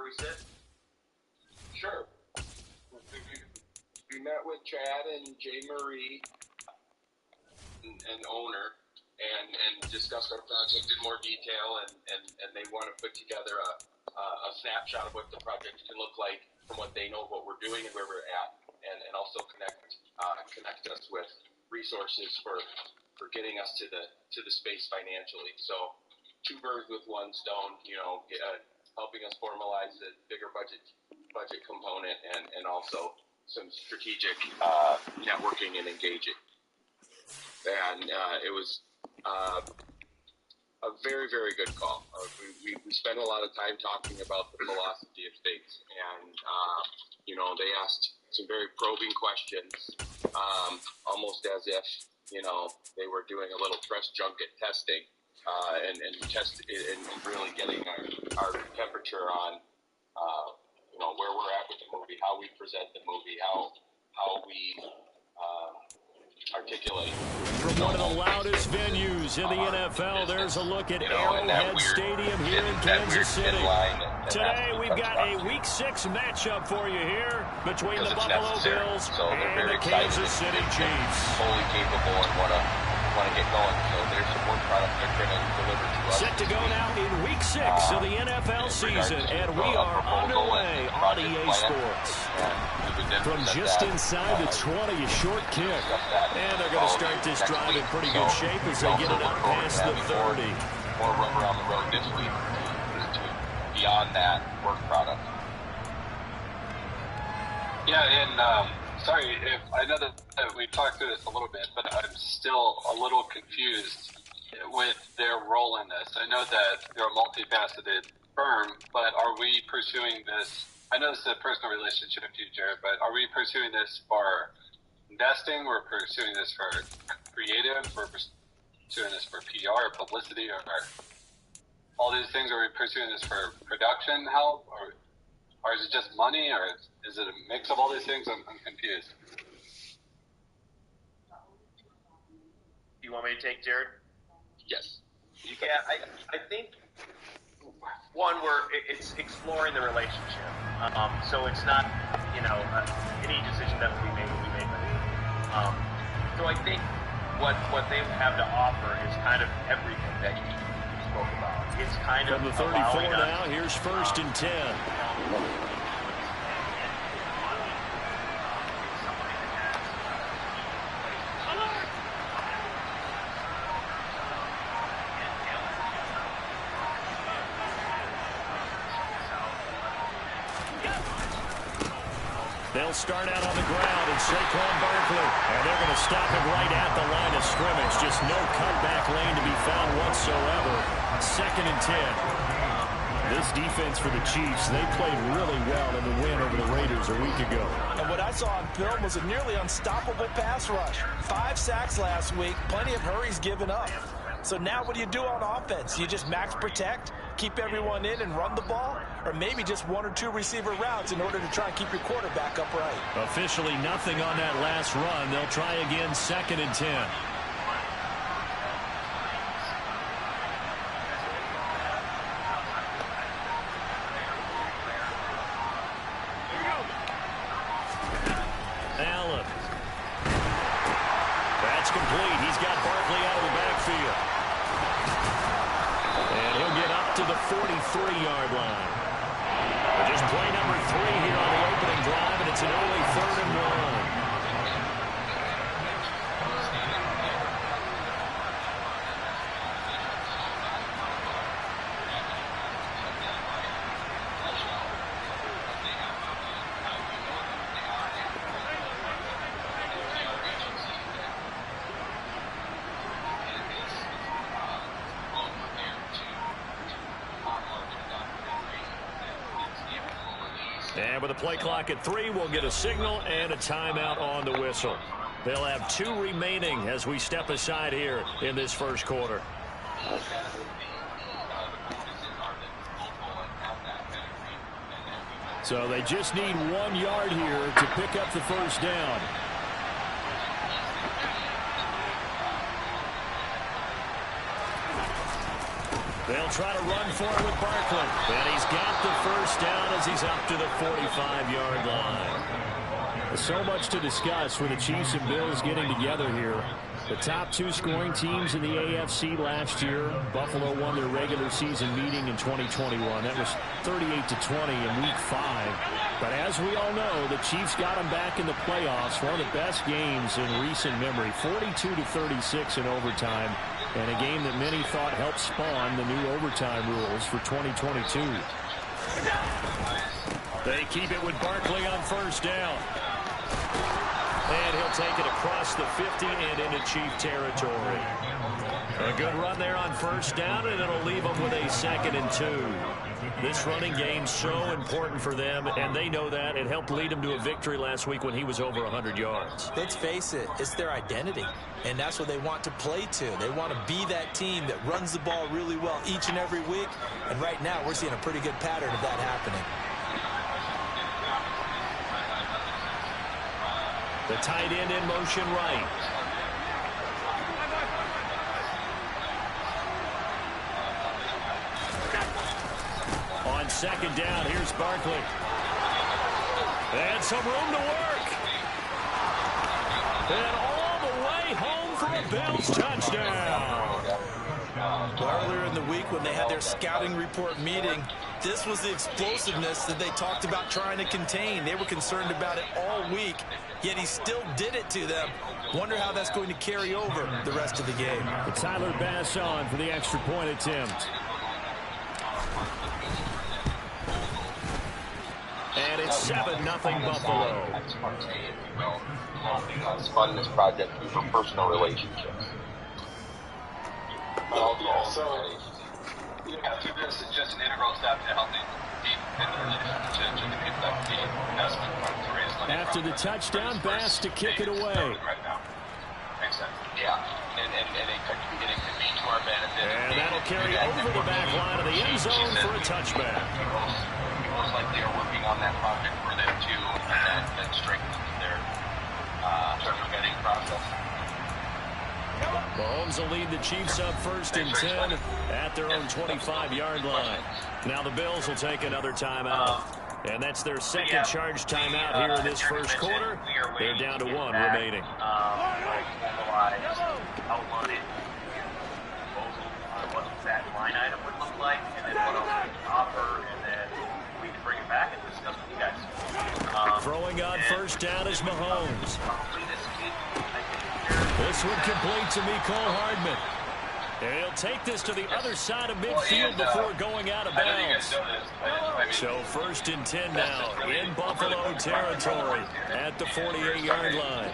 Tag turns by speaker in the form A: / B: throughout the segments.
A: we sit?
B: Sure. We met with Chad and Jay Marie and owner and discussed our project in more detail, and they want to put together a snapshot of what the project can look like from what they know of what we're doing and where we're at, and also connect us with resources for getting us to the space financially. So 2 birds with 1 stone, helping us formalize the bigger budget component and also some strategic networking and engaging. And it was a very, very good call. We spent a lot of time talking about the philosophy of space, and they asked some very probing questions, almost as if they were doing a little press junket testing, and really getting our temperature on where we're at with the movie, how we present the movie, how we articulate.
C: From one of the loudest venues in the NFL, there's a look at Arrowhead Stadium here in Kansas City. Today, we've got a Week 6 matchup for you here between the Buffalo Bills and the Kansas City Chiefs.
B: Fully capable and want to get going. So there's some work product they're going to deliver to us.
C: Set to go now in Week 6 of the NFL season, and we are underway on EA Sports. From just inside the 20, a short kick. And they're going to start this drive in pretty good shape as they get it up past the 30.
B: More rubber on the road this week beyond that work product.
D: Yeah, and sorry, if I know that we talked through this a little bit, but I'm still a little confused with their role in this. I know that they're a multifaceted firm, but are we pursuing this? I know this is a personal relationship with you, Jared, but are we pursuing this for investing? We're pursuing this for creative? We're pursuing this for PR, publicity, or all these things? Are we pursuing this for production help, or is it just money, or is it a mix of all these things? I'm confused.
A: You want me to take, Jared?
B: Yes.
A: Yeah, I think it's exploring the relationship. So it's not, any decision that will be made by you. So I think what they have to offer is kind of everything that you spoke about. It's kind
C: of from the 34 now. Here's 1st and 10. They'll start out on the ground, and Saquon Barkley, and they're going to stop him right at the line of scrimmage. Just no cutback lane to be found whatsoever. 2nd and 10. This defense for the Chiefs, they played really well in the win over the Raiders a week ago.
E: And what I saw on film was a nearly unstoppable pass rush. 5 sacks last week, plenty of hurries given up. So now what do you do on offense? You just max protect, keep everyone in and run the ball, or maybe just 1 or 2 receiver routes in order to try and keep your quarterback upright.
C: Officially nothing on that last run. They'll try again 2nd and 10. Allen. That's complete. He's got Barkley out of the backfield. And he'll get up to the 43-yard line. Just play number 3 here on the opening drive, and it's an early 3rd and 1. And with a play clock at 3, we'll get a signal and a timeout on the whistle. They'll have 2 remaining as we step aside here in this first quarter. So they just need 1 yard here to pick up the first down. They'll try to run for it with Barkley. And he's got the first down as he's up to the 45-yard line. So much to discuss with the Chiefs and Bills getting together here. The top two scoring teams in the AFC last year. Buffalo won their regular season meeting in 2021. That was 38-20 in Week 5. But as we all know, the Chiefs got them back in the playoffs. One of the best games in recent memory. 42-36 in overtime. And a game that many thought helped spawn the new overtime rules for 2022. They keep it with Barkley on first down. And he'll take it across the 50 and into Chief territory. A good run there on first down, and it'll leave them with a 2nd and 2. This running game's so important for them, and they know that. It helped lead them to a victory last week when he was over 100 yards.
E: Let's face it, it's their identity, and that's what they want to play to. They want to be that team that runs the ball really well each and every week, and right now we're seeing a pretty good pattern of that happening.
C: The tight end in motion right. On 2nd down, here's Barkley. And some room to work. And all the way home for a Bills touchdown.
E: Earlier in the week when they had their scouting report meeting, this was the explosiveness that they talked about trying to contain. They were concerned about it all week, yet he still did it to them. Wonder how that's going to carry over the rest of the game.
C: Tyler Bass on for the extra point attempt. And it's 7-0 Buffalo.
B: Spun this project for personal relationships.
D: So, after this, it's just an integral step to helping deep in the relationship to the investment to raise money.
C: After the touchdown, Bass to kick it away.
D: Right now. Makes sense.
B: Yeah, and it could be to our benefit.
C: And that'll carry over the back line of the end zone for a touchback.
B: Most likely are working on that project for them too, and that strengthens their vetting process.
C: Mahomes will lead the Chiefs up 1st and 10 at their own 25-yard line. Now the Bills will take another timeout. And that's their 2nd charge timeout here in this first quarter. They're down to 1 remaining.
A: Outline proposal on what that line item would look like, and then what else we can offer, and then we can bring it back and discuss with you guys.
C: Throwing on first down is Mahomes. This one complete to Mecole Hardman. And he'll take this to the other side of midfield before going out of bounds. So 1st and 10 now in Buffalo territory at the 48-yard line.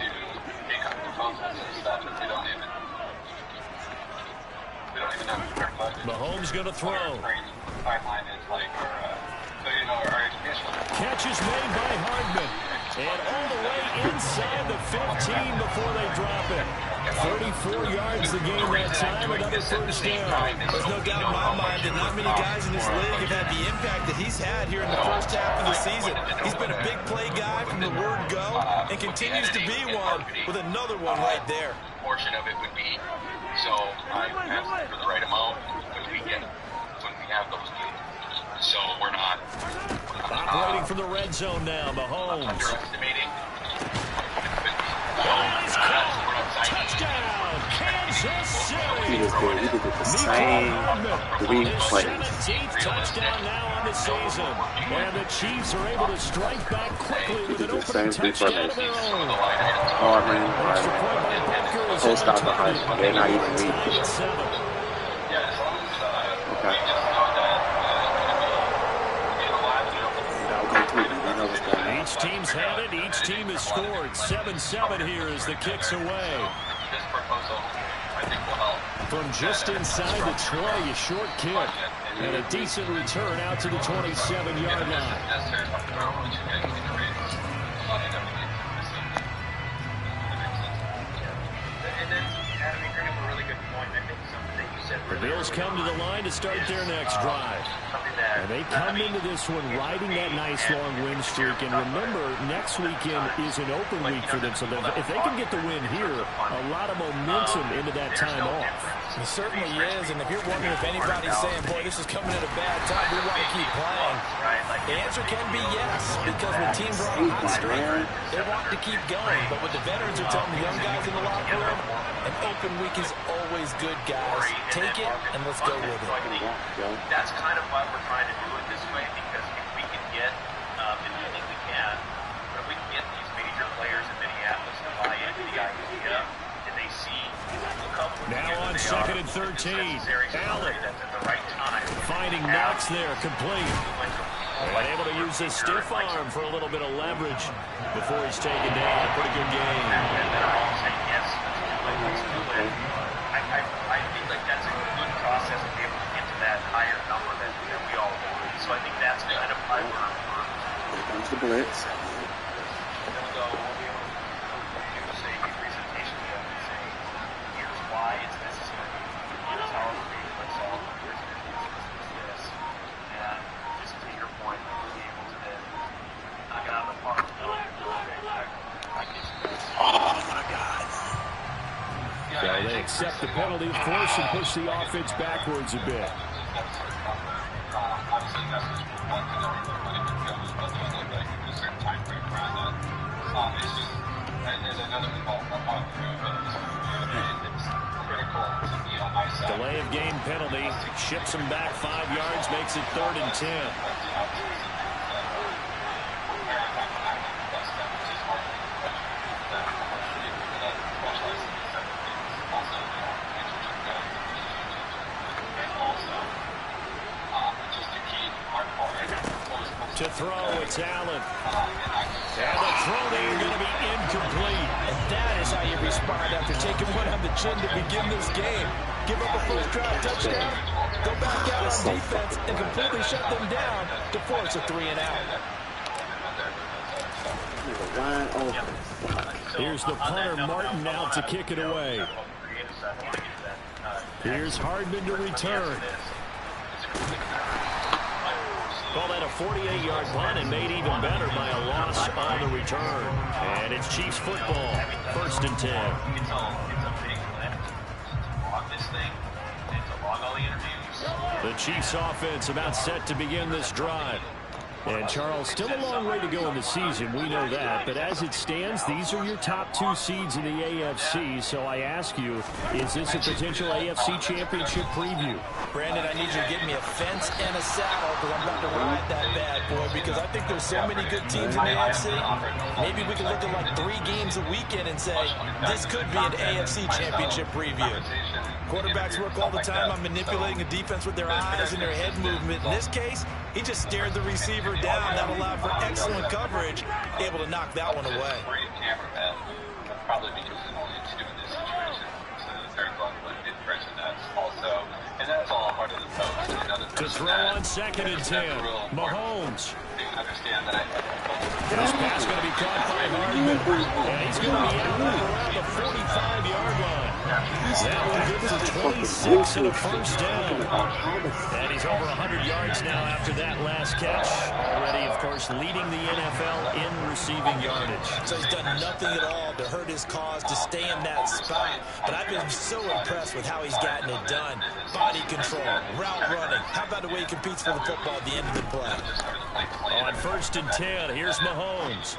C: Mahomes going to throw. Catch is made by Hardman. And all the way inside the 15 before they drop it. 34 yards the game that time, another first down.
E: There's no doubt in my mind that not many guys in this league have had the impact that he's had here in the first half of the season. He's been a big play guy from the word go and continues to be one with another one right there.
B: Portion of it would be, so I'm asking for the right amount when we have those games. So we're not
C: operating from the red zone now, Mahomes.
B: Underestimating.
C: Touchdown, Kansas City.
F: We just did the same 3 plays.
C: 17th touchdown now on the season. And the Chiefs are able to strike back quickly with an opening touchdown of their own.
F: Hardman, post out the high. They're not even leading. Okay.
C: Each team's had it. Each team has scored. 7-7 here as the kick's away. From just inside the 20, a short kick. And a decent return out to the 27-yard line. The Bills come to the line to start their next drive.
A: Something that
C: And they come into this one riding that nice long win streak. And remember, next weekend is an open week for them. So if they can get the win here, a lot of momentum into that time off.
E: It certainly is. And if you're wondering if anybody's saying, boy, this is coming at a bad time, we want to keep playing, the answer can be yes. Because when teams are on a hot streak, they want to keep going. But what the veterans are telling the young guys in the locker room, an open week is always good, guys. Take it and let's go with it.
A: That's kind of why we're trying to do it this way, because if we can get, and I think we can, but if we can get these major players in Minneapolis to buy into the idea, and they see
C: now on 2nd and 13, Allen finding Knox there, complete. And able to use his stiff arm for a little bit of leverage before he's taken down. Pretty good game.
A: And they're all saying, yes, let's do it. I think like that's a good process to be able to get to that higher number that we all want. So I think that's kind of why we're
F: Here comes the blitz.
A: we'll be able to do, say, a presentation to them and say, here's why it's necessary. Here's how we're being put out. Here's this. And just to your point, we'll be able to then knock it out of the park.
C: Oh, my God. So they accept the penalty, of course, and push the offense backwards a bit.
B: Obviously, that's just one thing that we're putting in field, but there's like a certain time frame around that. It's just, there's another involved on through, but it's critical to be on my side.
C: Delay of game penalty, ships them back 5 yards, makes it 3rd and 10. To throw, it's Allen. And the throw there going to be incomplete.
E: And that is how you respond after taking one on the chin to begin this game. Give up a first drive touchdown, go back out on defense, and completely shut them down to force a 3-and-out.
C: Here's the punter, Martin, out to kick it away. Here's Hardman to return. Call that a 48-yard punt and made even better by a loss on the return. And it's Chiefs football, 1st and 10.
A: It's a big lift to log this thing and to log all the interviews.
C: The Chiefs offense about set to begin this drive. And, Charles, still a long way to go in the season. We know that. But as it stands, these are your top 2 seeds in the AFC. So I ask you, is this a potential AFC championship preview?
E: Brandon, I need you to give me a fence and a saddle because I'm about to ride that bad boy because I think there's so many good teams in the AFC. Maybe we can look at like 3 games a weekend and say, this could be an AFC championship preview. Quarterbacks work all the time on manipulating a defense with their eyes and their head movement. In this case, he just stared the receiver down. That allowed for excellent coverage, able to knock that one away.
D: Probably be using only 2 in this situation. So very lucky in pressure that also. And that's all part of the post.
C: To throw on 2nd and 10, Mahomes.
D: Understand that
C: This pass going to be caught by Hardman. And he's going to be out around the 45-yard line. That one gets to 26 and a first down. And he's over 100 yards now after that last catch. Already, of course, leading the NFL in receiving yardage.
E: So he's done nothing at all to hurt his cause, to stay in that spot. But I've been so impressed with how he's gotten it done. Body control, route running. How about the way he competes for the football at the end of the play?
C: On 1st and 10, here's Mahomes.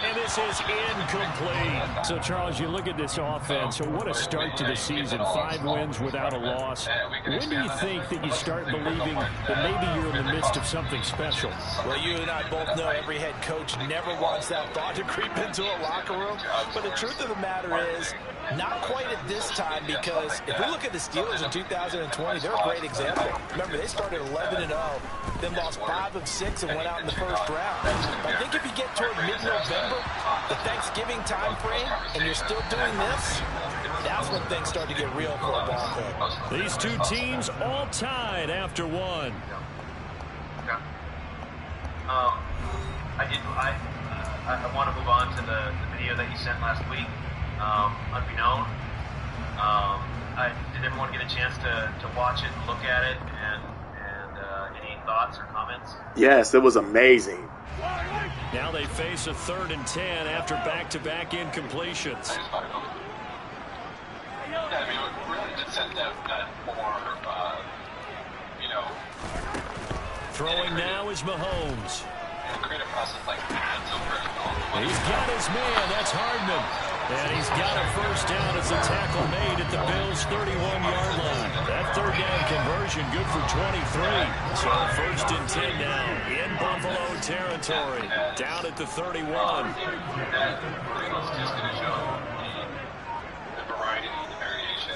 C: And this is incomplete. So, Charles, you look at this offense, so what a start to the season. 5 wins without a loss. When do you think that you start believing that maybe you're in the midst of something special?
E: Well, you and I both know every head coach never wants that thought to creep into a locker room. But the truth of the matter is, not quite at this time, because if we look at the Steelers in 2020, they're a great example. Remember, they started 11-0, then lost 5 of 6 and went out in the first round. But I think if you get toward mid-November, the Thanksgiving time frame, and you're still doing this, that's when things start to get real for a ball club.
C: These 2 teams all tied after 1.
A: I want to move on to the video that you sent last week. Unbeknown. Did everyone get a chance to watch it and look at it and thoughts or comments?
F: Yes, it was amazing.
C: Now they face a 3rd and 10 after back-to-back incompletions.
D: Yeah, I mean, it really did set that more,
C: Throwing now is Mahomes.
D: creative process like that.
C: He's got his man. That's Hardman. And he's got a first down as a tackle made at the Bills' 31-yard line. That 3rd down conversion good for 23. So 1st and 10 now in Buffalo territory. Down at the 31.
D: That is just going to show the variety and the variation.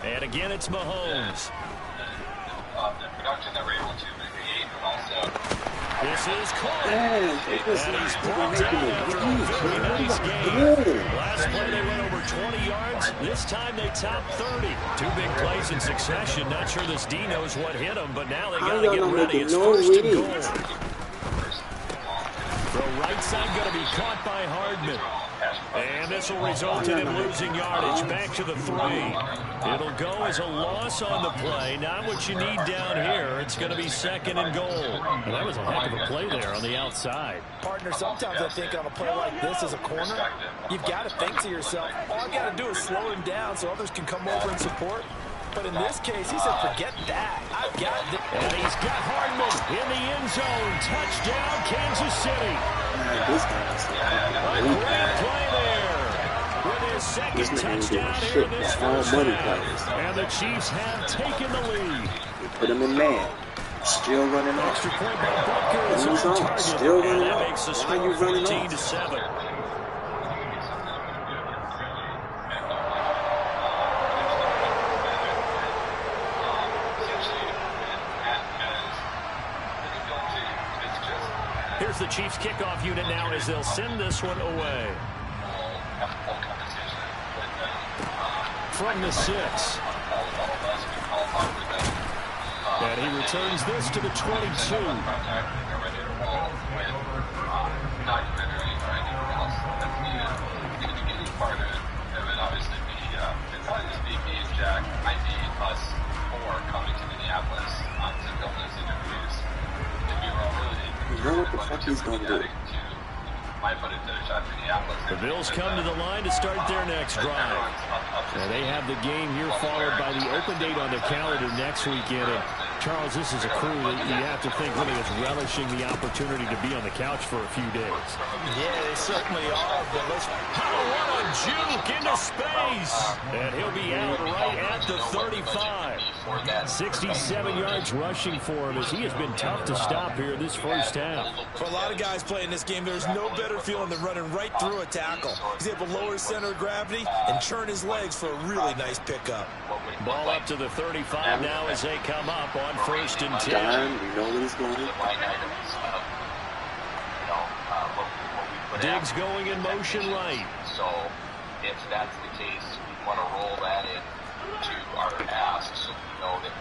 C: And again, it's Mahomes.
D: The production that we're able to create, but also
C: This is caught.
F: Man,
C: And he's brought down after a very nice game. Last play they went over 20 yards. This time they topped 30. 2 big plays in succession. Not sure this D knows what hit him, but now they got to get ready. It's 1st and goal. The right side going to be caught by Hardman. And this will result in him losing yardage back to the 3. It'll go as a loss on the play. Not what you need down here. It's going to be 2nd and goal. Well, that was a heck of a play there on the outside.
E: Partner, sometimes I think on a play like this as a corner, you've got to think to yourself, all I got to do is slow him down so others can come over and support. But in this case, he said, forget that. I've got this.
C: And he's got Hardman in the end zone. Touchdown, Kansas City.
F: Man, this guy's
C: A great play there. With his 2nd touchdown here this first half. And the Chiefs have taken the lead.
F: You put him in man. Still running off.
C: Extra point by Butker is on target.
F: Still running
C: and that
F: off.
C: makes the
F: Why are
C: score
F: you running
C: 14-7. Here's the Chiefs kickoff unit now as they'll send this one away. From the 6. And he returns this to the 22.
F: You know what the fuck he's going to do?
C: The Bills come to the line to start their next drive. And they have the game here followed by the open date on their calendar next weekend. And Charles, this is a crew that you have to think really is relishing the opportunity to be on the couch for a few days.
E: Yeah, they certainly are. But let's...
C: What a juke into space. And he'll be out right at the 35. 67 yards rushing for him as he has been tough to stop here this first half.
E: For a lot of guys playing this game, there's no better feeling than running right through a tackle. He's able to lower his center of gravity and turn his legs for a really nice pickup.
C: Ball up to the 35 now as they come up on 1st and 10.
F: John, we know what he's going to do.
C: Diggs going in motion right.
B: So if that's the case, we want to roll that in to our ask so we know that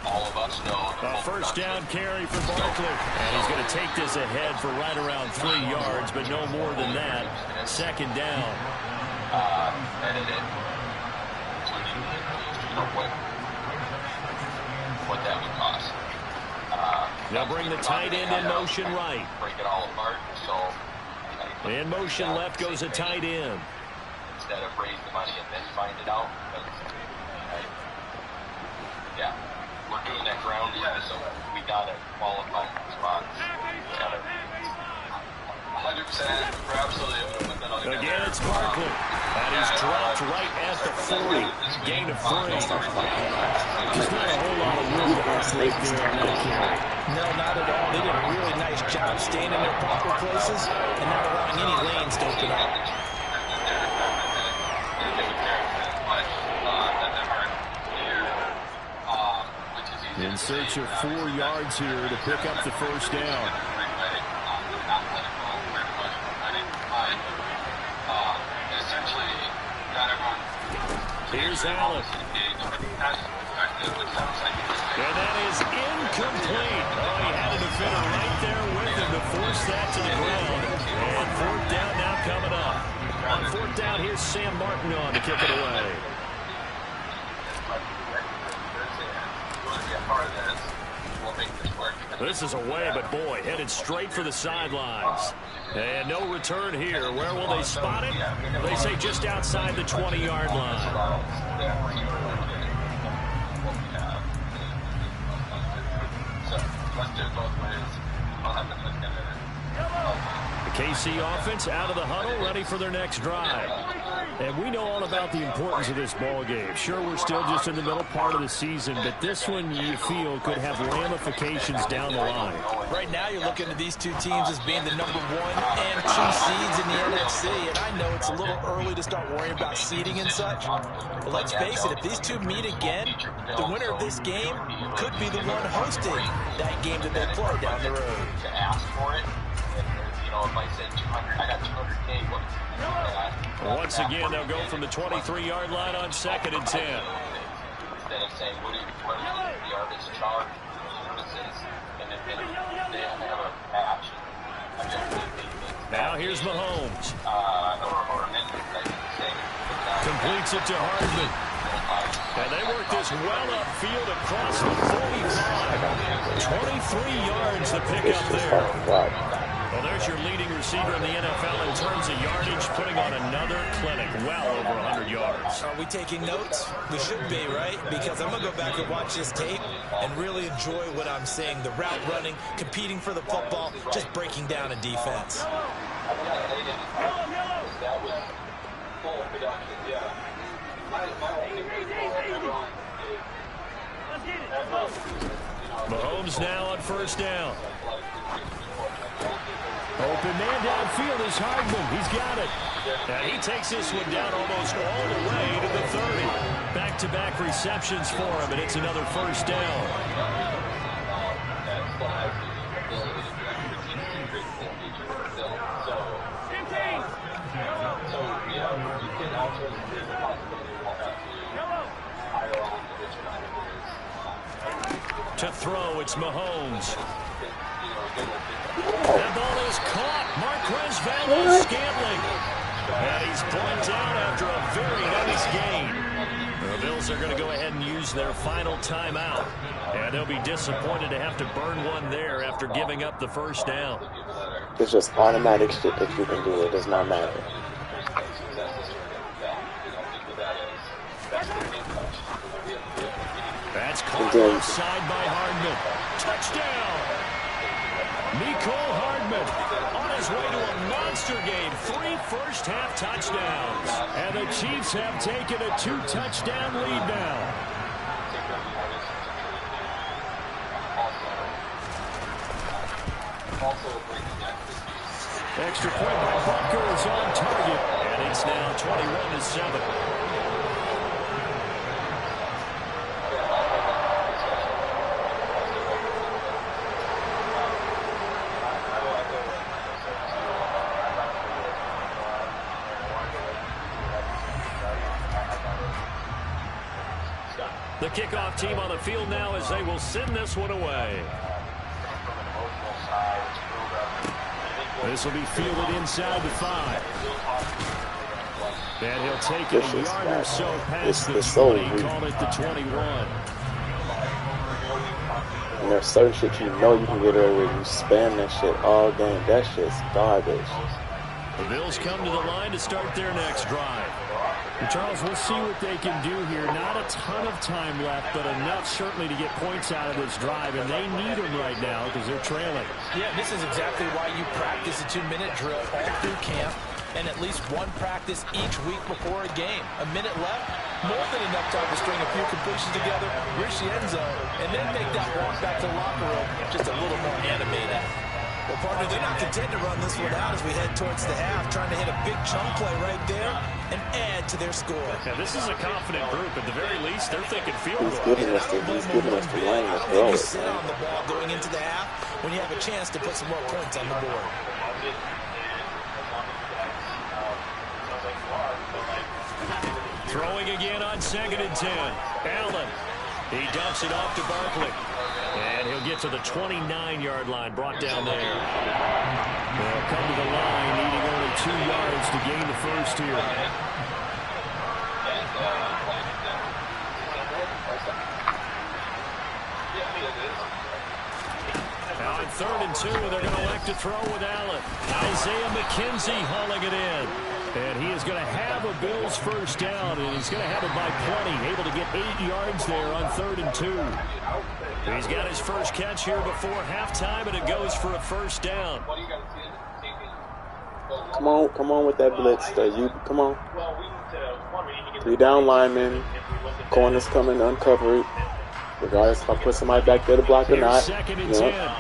B: all of us know.
C: A first down carry for Barkley. And he's going to take this ahead for right around 3 yards, but no more than that. 2nd down.
B: What that would cost.
C: They'll bring the tight end in motion right.
B: Break it all apart. So
C: in motion left goes a tight end.
B: Instead of raise the money and then find it out. Yeah, we're doing that ground play, so we gotta qualify for spots. 100%. We're absolutely able to put that all together.
C: Again, it's Barkley. And he's dropped right at the 40. Gain of 3. Just not a whole lot of room to operate there on that carry.
E: No, not at all. They did a really nice job staying in their proper places and not allowing any lanes to open up.
C: In search of 4 yards here to pick up the first down. Here's Allen. And that is incomplete. Oh, he had a defender right there with him to force that to the ground. And 4th down now coming up. On 4th down, here's Sam Martin on to kick it away.
D: more of this. We'll make this work.
C: This is away, but boy, headed straight for the sidelines. And no return here. Where will they spot it? They say just outside the 20-yard line.
D: So let's do it both ways. I'll have to look at it.
C: The KC offense out of the huddle, ready for their next drive. And we know all about the importance of this ball game. Sure, we're still just in the middle part of the season, but this one you feel could have ramifications down the line.
E: Right now, you're looking at these two teams as being the number 1 and 2 seeds in the NFC, and I know it's a little early to start worrying about seeding and such, but let's face it, if these two meet again, the winner of this game could be the one hosting that game that they play down the road.
B: To ask for it, you know, if I said 200, I got 200K.
C: Once again, they'll go from the 23-yard line on 2nd and 10.
B: Instead of saying, what do the artists charge for services, and if they don't have a match.
C: Now here's Mahomes. Completes it to Hardman. And they work this well upfield across the 45. 23 yards to pick up there. Well, there's your leading receiver in the NFL in terms of yardage, putting on another clinic, well over 100 yards.
E: Are we taking notes? We should be, right? Because I'm going to go back and watch this tape and really enjoy what I'm seeing. The route running, competing for the football, just breaking down a defense.
B: That was full production, yeah.
C: Mahomes now on 1st down. Open man downfield is Hardman. He's got it. And he takes this one down almost all the way to the 30. Back-to-back receptions for him, and it's another 1st down. To throw, it's Mahomes. That ball is caught. Marquez Valdes-Scantling. And he's brought down after a very nice gain. The Bills are going to go ahead and use their final timeout. And they'll be disappointed to have to burn one there after giving up the 1st down.
F: It's just automatic shit that you can do. It does not matter.
C: That's caught offside by Hardman. Touchdown! Nicole Hardman on his way to a monster game. 3 first-half touchdowns. And the Chiefs have taken a 2-touchdown lead now. Extra point by Butker is on target. And it's now 21-7. The kickoff team on the field now as they will send this one away. This will be fielded inside the 5. And he'll take it a yard or so past the 20, call it the 21.
F: And there's certain shit you know you can get away with. You spam that shit all game. That shit's garbage.
C: The Bills come to the line to start their next drive. And Charles, we'll see what they can do here. Not a ton of time left, but enough certainly to get points out of this drive, and they need them right now because they're trailing.
E: Yeah, this is exactly why you practice a 2-minute drill all through camp and at least one practice each week before a game. A minute left, more than enough time to string a few completions together, reach the end zone, and then make that walk back to the locker room just a little more animated. Well, partner, they're not content to run this one out as we head towards the half, trying to hit a big chunk play right there and add to their score.
C: Now, this is a confident group. At the very least, they're thinking field goal.
F: He's giving us the line to throw
E: You
F: it,
E: sit
F: man.
E: on the ball going into the half when you have a chance to put some more points on the board.
C: Throwing again on 2nd and 10. Allen. He dumps it off to Barkley. And he'll get to the 29-yard line, brought down there. They'll come to the line, needing only 2 yards to gain the first here. On 3rd and 2, they're going to elect to throw with Allen. Isaiah McKenzie hauling it in. And he is going to have a Bills first down, and he's going to have it by plenty. Able to get 8 yards there on 3rd and 2. He's got his first catch here before halftime, and it goes for a first down.
F: Come on with that blitz. Come on. 3 down linemen. Corners coming, uncover it. Regardless if I put somebody back there to block or not.
C: 2nd and 10.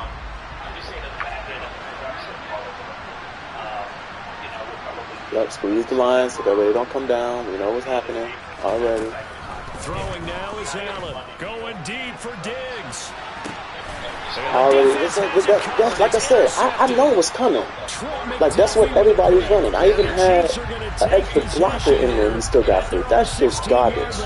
F: Yep, squeeze the line so that way they don't come down. We know what's happening already.
C: Throwing now is Allen. Going deep for Diggs.
F: Already, that's like I said, I know what's coming. Like, that's what everybody's running. I even had an extra blocker in there and he still got free. That's just garbage.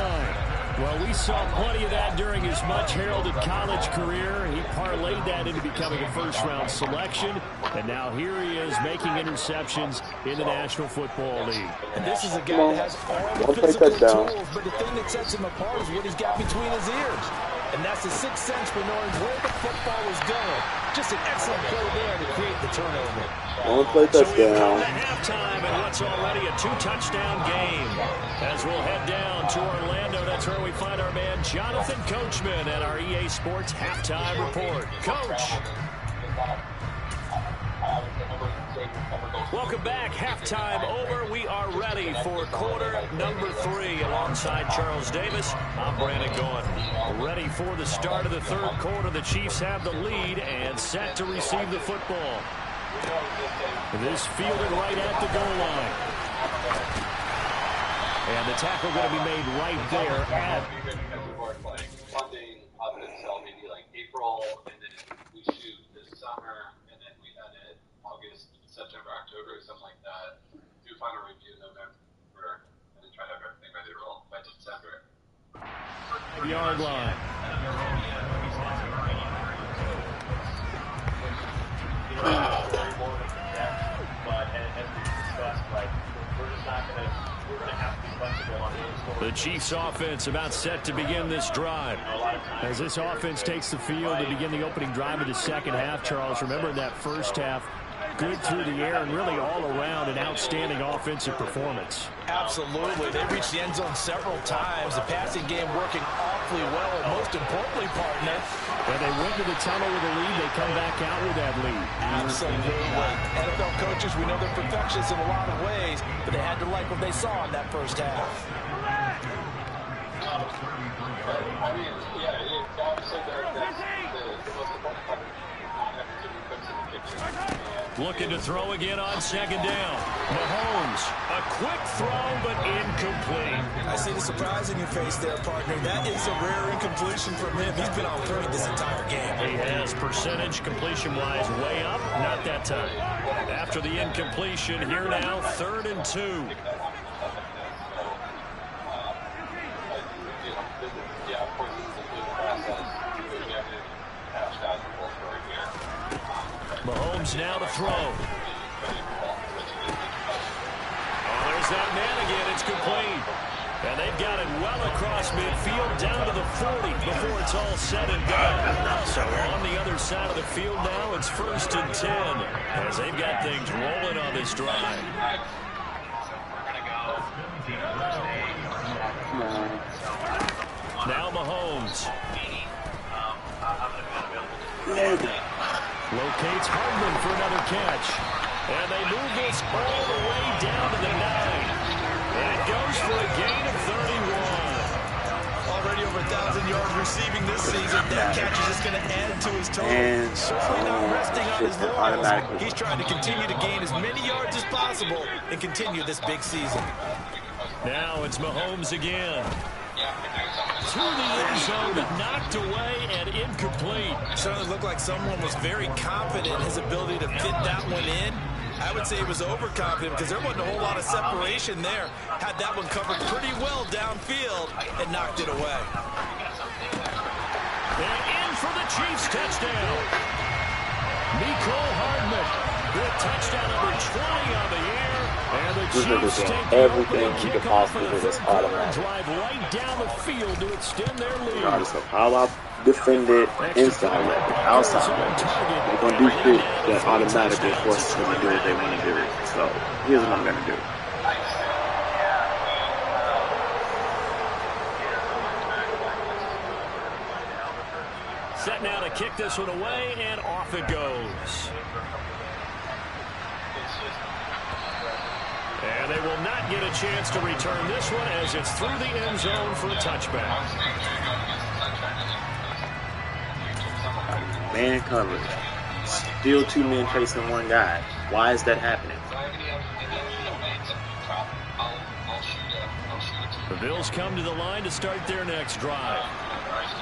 C: Well, we saw plenty of that during his much-heralded college career. He parlayed that into becoming a first-round selection, and now here he is making interceptions in the National Football League.
E: And this is a guy that has all the physical tools, but the thing that sets him apart is what he's got between his ears. And that's the sixth sense for knowing where the football is going. Just an excellent play there to create the turnover.
F: One play touchdown.
C: So we've come to halftime in what's already a 2-touchdown game. As we'll head down to Orlando, that's where we find our man Jonathan Coachman at our EA Sports Halftime Report. Coach. Welcome back. Halftime over. We are ready for quarter number 3 alongside Charles Davis. I'm Brandon Gaughan. Ready for the start of the 3rd quarter. The Chiefs have the lead and set to receive the football. This fielded right at the goal line. And the tackle going to be made right there at...
D: Funding up until maybe like April, and then we shoot this summer, and then we had it August, September, October, something like that. Do final review in November, and then try to have everything ready to roll by December.
C: Yard line. The Chiefs offense about set to begin this drive. As this offense takes the field to begin the opening drive of the second half, Charles, remember in that first half, good through the air and really all around an outstanding offensive performance.
E: Absolutely. They reached the end zone several times. The passing game working awfully well, and most importantly, partner,
C: when they went to the tunnel with a lead, they come back out with that lead.
E: Absolutely. NFL coaches, we know they're perfectionists in a lot of ways, but they had to like what they saw in that first half.
D: I mean, yeah, obviously the most important part is not having too many cooks in the kitchen.
C: Looking to throw again on 2nd down. Mahomes, a quick throw, but incomplete.
E: I see the surprise in your face there, partner. That is a rare incompletion from him. He's been on point this entire game.
C: He has percentage completion-wise way up. Not that time. After the incompletion, here now, 3rd and 2. Mahomes now to throw. Oh, there's that man again. It's complete. And they've got it well across midfield down to the 40 before it's all said and done. So on the other side of the field now, it's 1st and 10 as they've got things rolling on this drive. Now Mahomes. Locates Hardman for another catch. And they move this all the way down to the 9. And it goes for a gain of 31.
E: Already over 1,000 yards receiving this season. That catch is just going to add to his total.
F: And
E: certainly not resting on his laurels. He's trying to continue to gain as many yards as possible and continue this big season.
C: Now it's Mahomes again. To the end zone, but knocked away and incomplete.
E: Certainly looked like someone was very confident in his ability to fit that one in. I would say he was overconfident because there wasn't a whole lot of separation there. Had that one covered pretty well downfield and knocked it away.
C: And in for the Chiefs touchdown. Nicole Hardman with touchdown number 20 on the year. And the Chiefs take
F: everything you could possibly do this automatic.
C: Drive right down the field to extend their lead.
F: Regardless of how I defend it inside, outside, make going to do shit that automatically forces them to do what they want to do. So here's what I'm going to do.
C: Set now to kick this one away, and off it goes. And they will not get a chance to return this one as it's through the end zone for a touchback.
F: Man coverage. Still 2 men chasing 1 guy. Why is that happening?
C: The Bills come to the line to start their next drive.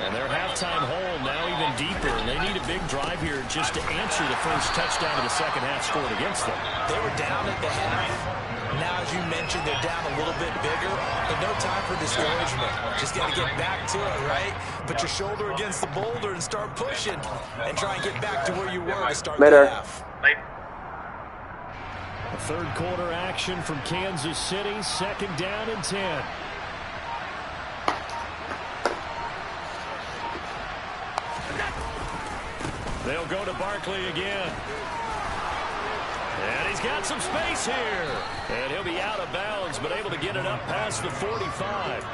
C: And their halftime hole now even deeper. They need a big drive here just to answer the first touchdown of the second half scored against them.
E: They were down at the half. Now, as you mentioned, they're down a little bit bigger, but no time for discouragement. Just got to get back to it, right? Put your shoulder against the boulder and start pushing and try and get back to where you were to start the half.
C: A third quarter action from Kansas City, 2nd down and 10. They'll go to Barkley again. And he's got some space here. And he'll be out of bounds, but able to get it up past the 45.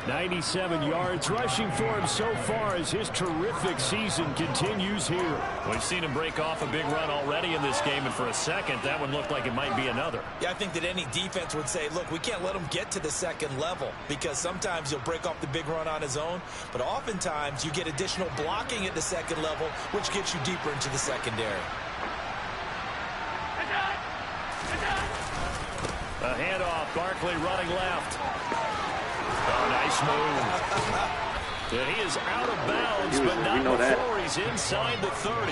C: 97 yards rushing for him so far as his terrific season continues here. We've seen him break off a big run already in this game, and for a second, that one looked like it might be another.
E: Yeah, I think that any defense would say, look, we can't let him get to the second level because sometimes he'll break off the big run on his own, but oftentimes you get additional blocking at the second level, which gets you deeper into the secondary.
C: A handoff, Barkley running left. Oh, nice move. And he is out of bounds, but not before he's inside the 30.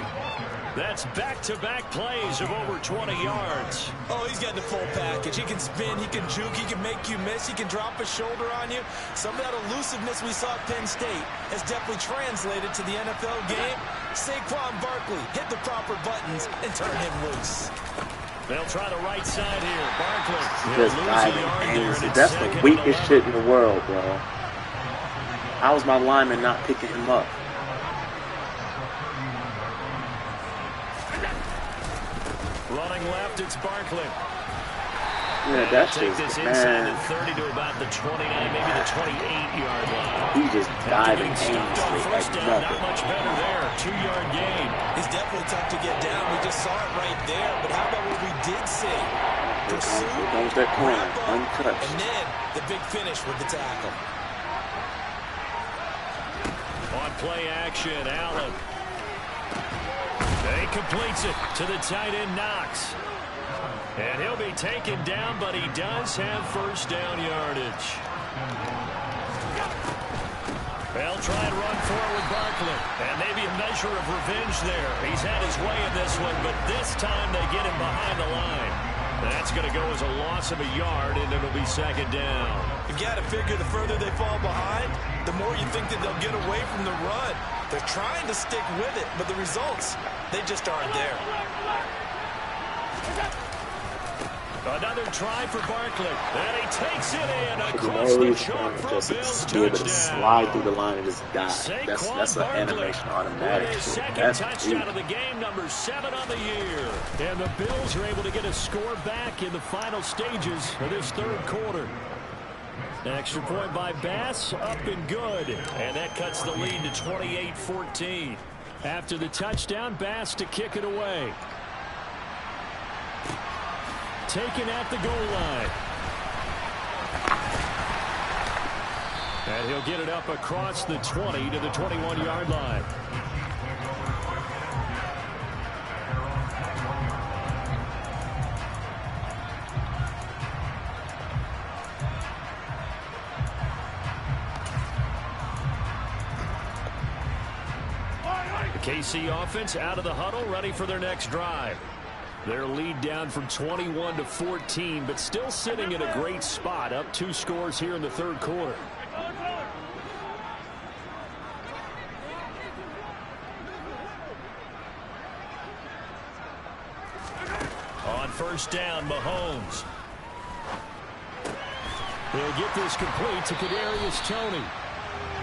C: That's back-to-back plays of over 20 yards.
E: Oh, he's got the full package. He can spin, he can juke, he can make you miss, he can drop a shoulder on you. Some of that elusiveness we saw at Penn State has definitely translated to the NFL game. Saquon Barkley hit the proper buttons and turn him loose.
C: They'll try the right side here. Barkley.
F: Just diving. That's the weakest shit in the world, bro. How was my lineman not picking him up?
C: Running left, it's Barkley.
F: Yeah, that's
C: take
F: just,
C: this inside
F: man.
C: the 30 to about the 29, maybe the 28-yard line.
F: He's just diving
C: Stuffed on
F: aimlessly
C: first
F: like
C: down, not
F: nothing.
C: much better there. 2-yard gain.
E: He's definitely tough to get down. We just saw it right there. But how about what we did see? Pursue,
F: Here comes that corner,
E: wrap up,
F: untouched.
E: and then the big finish with the tackle.
C: On play action, Allen. He completes it to the tight end, Knox. And he'll be taken down, but he does have first down yardage. They'll try and run forward with Barkley. And maybe a measure of revenge there. He's had his way in this one, but this time they get him behind the line. That's going to go as a loss of a yard, and it'll be 2nd down.
E: You got to figure the further they fall behind, the more you think that they'll get away from the run. They're trying to stick with it, but the results, they just aren't there.
C: Another try for Barkley, and he takes it in across
F: You know,
C: the
F: he's
C: chalk for a
F: just
C: Bills
F: be able to
C: touchdown.
F: slide through the line and just dive. That's an
C: Saquon
F: animation
C: Barkley
F: automatic.
C: with his second
F: That's
C: touchdown
F: deep.
C: of the game, number 7 on the year. And the Bills are able to get a score back in the final stages of this third quarter. An extra point by Bass, up and good. And that cuts the lead to 28-14. After the touchdown, Bass to kick it away. Taken at the goal line. And he'll get it up across the 20 to the 21-yard line. The KC offense out of the huddle, ready for their next drive. Their lead down from 21 to 14, but still sitting in a great spot, up 2 scores here in the third quarter. On first down, Mahomes. He'll get this complete to Kadarius Toney.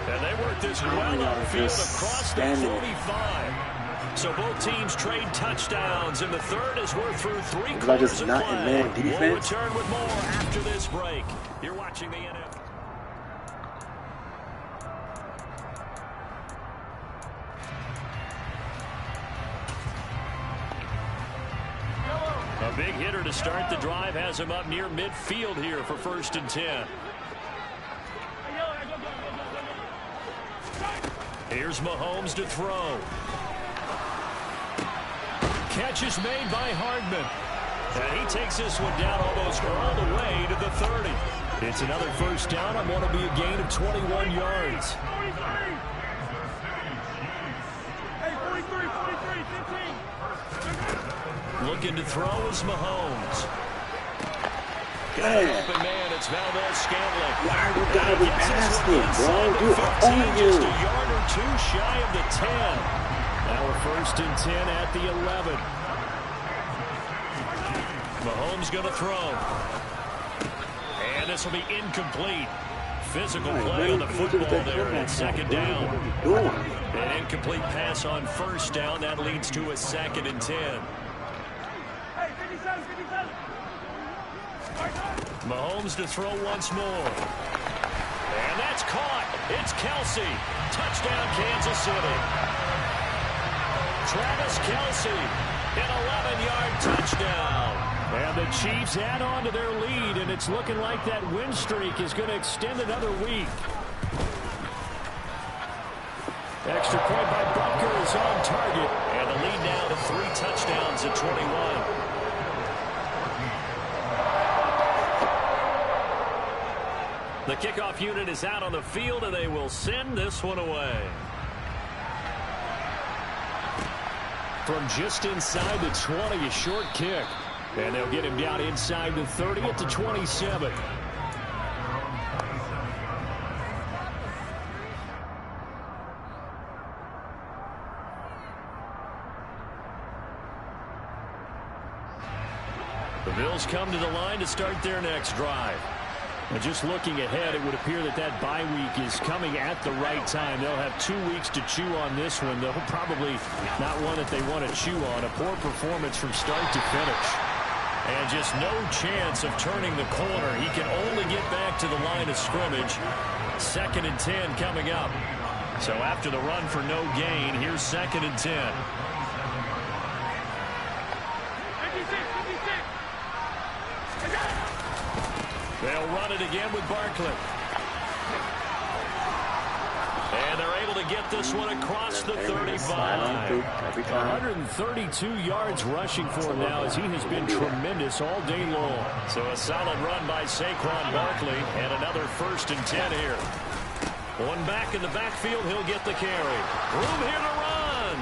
C: And they work this well upfield across the 45. So both teams trade touchdowns in the third as we're through three
F: Like
C: quarters
F: it's
C: of
F: not
C: play.
F: in man defense.
C: We'll return with more after this break. You're watching the NFL. A big hitter to start the drive has him up near midfield here for 1st and 10. Here's Mahomes to throw. Catch is made by Hardman. And he takes this one down almost all the way to the 30. It's another first down on what will be a gain of 21 yards. Looking to throw is Mahomes. Open man, it's Valdez-Scantling.
F: Why you gotta be asking, bro? You are on you.
C: Just a yard or two shy of the 10. Now we're 1st and 10 at the 11. Mahomes going to throw. And this will be incomplete. Physical play on the football there, and it's 2nd down. An incomplete pass on 1st down. That leads to a 2nd and 10. Mahomes to throw once more. And that's caught. It's Kelsey. Touchdown, Kansas City. Travis Kelsey, an 11-yard touchdown. And the Chiefs add on to their lead, and it's looking like that win streak is going to extend another week. Extra point by Butker is on target, and the lead now to 3 touchdowns at 21. The kickoff unit is out on the field, and they will send this one away. From just inside the 20, a short kick. And they'll get him down inside the 30 at the 27. The Bills come to the line to start their next drive. And just looking ahead, it would appear that that bye week is coming at the right time. They'll have 2 weeks to chew on this one. They'll probably not one that they want to chew on. A poor performance from start to finish. And just no chance of turning the corner. He can only get back to the line of scrimmage. 2nd and 10 coming up. So after the run for no gain, here's 2nd and 10. They'll run it again with Barkley. And they're able to get this one across the 35. 132 yards rushing for him now as he has been tremendous all day long. So a solid run by Saquon Barkley and another 1st and 10 here. One back in the backfield, he'll get the carry. Room here to run.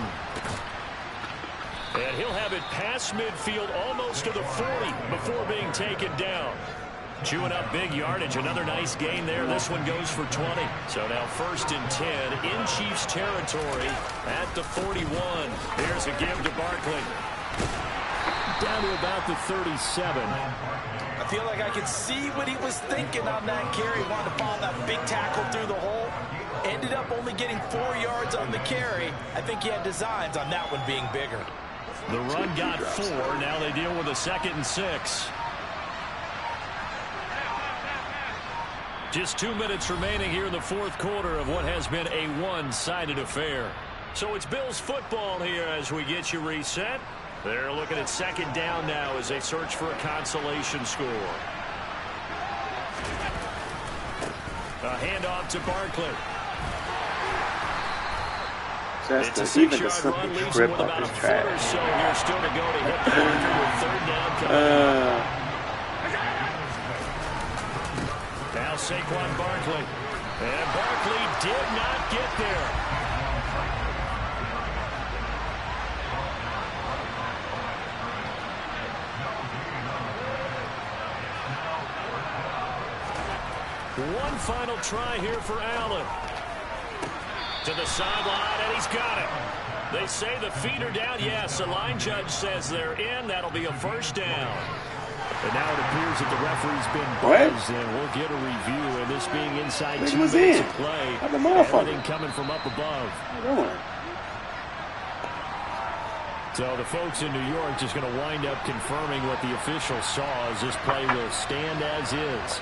C: And he'll have it past midfield almost to the 40 before being taken down. Chewing up big yardage. Another nice gain there. This one goes for 20. So now 1st and 10 in Chiefs territory at the 41. Here's a give to Barkley. Down to about the 37.
E: I feel like I can see what he was thinking on that carry. Wanted to follow that big tackle through the hole. Ended up only getting 4 yards on the carry. I think he had designs on that one being bigger.
C: The run got 4. Now they deal with a 2nd and 6. Just 2 minutes remaining here in the 4th quarter of what has been a one-sided affair. So it's Bills football here as we get you reset. They're looking at 2nd down now as they search for a consolation score. A handoff to Barkley. It's a 6-yard run, leaves him with about a foot or so here still to go to hit Barker with 3rd down coming up. Now Saquon Barkley. And Barkley did not get there. One final try here for Allen. To the sideline, and he's got it. They say the feet are down. Yes, the line judge says they're in. That'll be a 1st down. And now it appears that the referee's been buzzed, and we'll get a review. And this being inside 2 minutes of play, everything coming from up above. So the folks in New York just going to wind up confirming what the official saw as this play will stand as is.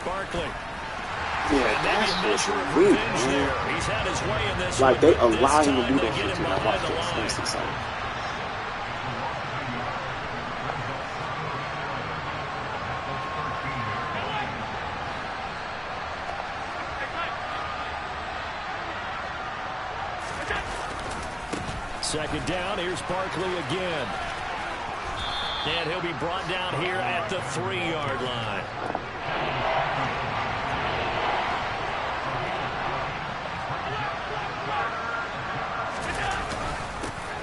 C: Barkley.
F: Yeah, that's just weak, man.
C: He's had his way in this
F: like,
C: one,
F: they allow him to do
C: they
F: that shit, too. Now watch this. Let me see something.
C: Second down, here's Barkley again. And he'll be brought down here at the 3-yard line.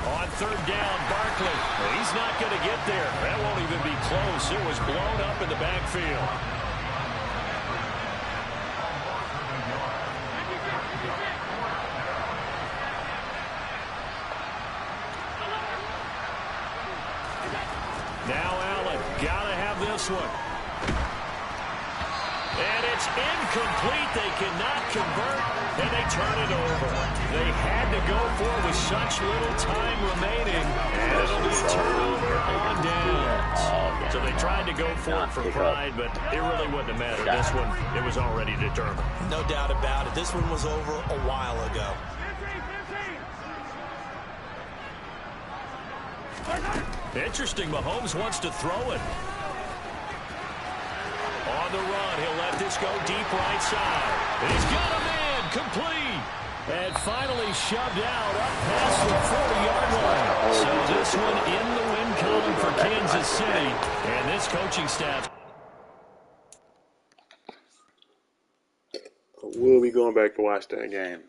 C: On third down, Barkley. He's not going to get there. That won't even be close. It was blown up in the backfield. Now Allen, gotta have this one. And it's incomplete. They cannot convert, and they turn it over. They had to go for it with such little time remaining, and it'll be a turnover on downs. So they tried to go for it for pride, but it really wouldn't have mattered. This one, it was already determined.
E: No doubt about it. This one was over a while ago.
C: Interesting, Mahomes wants to throw it. On the run, he'll let this go deep right side. He's got a man, complete. And finally shoved out up past the 40-yard line. So this one in the win column for Kansas City. And this coaching staff.
F: We'll be going back to watch that game.